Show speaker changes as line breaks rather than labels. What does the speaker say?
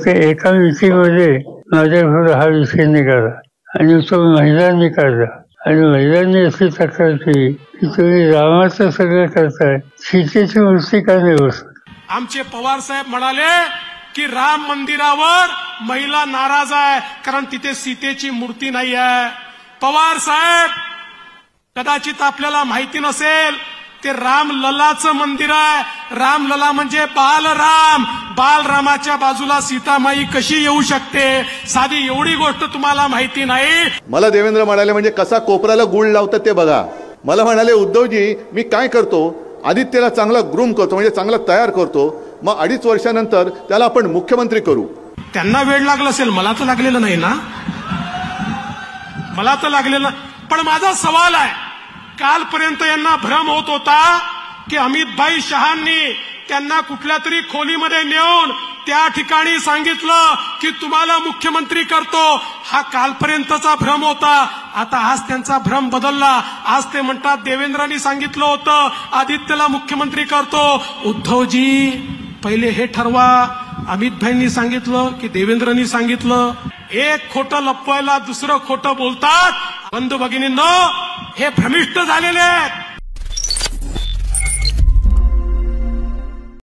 ते एका मीटिंगमध्ये माझ्याकडे हा विषय निघाला आणि तो महिलांनी काढला आणि महिलांनी अशी तक्रार केली की तुम्ही रामाचं सगळं करताय, सीतेची मूर्ती का नाही बसत.
आमचे पवार साहेब म्हणाले की राम मंदिरावर महिला नाराज आहे कारण तिथे सीतेची मूर्ती नाही आहे. पवार साहेब, कदाचित आपल्याला माहिती नसेल, ते रामललाचं मंदिर आहे. रामलला म्हणजे बालराम. बालरामाच्या बाजूला सीतामाई कशी येऊ शकते, साधी एवढी गोष्ट तुम्हाला माहिती नाही.
मला देवेंद्र म्हणाले म्हणजे कसा कोपराला गुळ लावतात ते बघा. मला म्हणाले उद्धवजी मी काय करतो, आदित्यला चांगला ग्रूम करतो म्हणजे चांगला तयार करतो, मग 2.5 वर्षानंतर त्याला आपण मुख्यमंत्री करू.
त्यांना वेळ लागला असेल, मला तर लागलेलं नाही ना, मला तर लागलेलं. पण माझा सवाल आहे, कालपर्यंत यांना भ्रम होत होता की अमितभाई शहांनी त्यांना कुठल्या तरी खोलीमध्ये नेऊन त्या ठिकाणी सांगितलं की तुम्हाला मुख्यमंत्री करतो. हा कालपर्यंतचा भ्रम होता. आता आज त्यांचा भ्रम बदलला. आज ते म्हणतात देवेंद्रांनी सांगितलं होतं आदित्यला मुख्यमंत्री करतो. उद्धवजी, पहिले हे ठरवा, अमितभाईंनी सांगितलं की देवेंद्रांनी सांगितलं. एक खोटं लपवायला दुसरं खोटं बोलतात. बंधू भगिनींनो, हे भ्रमिष्ट झालेले आहेत.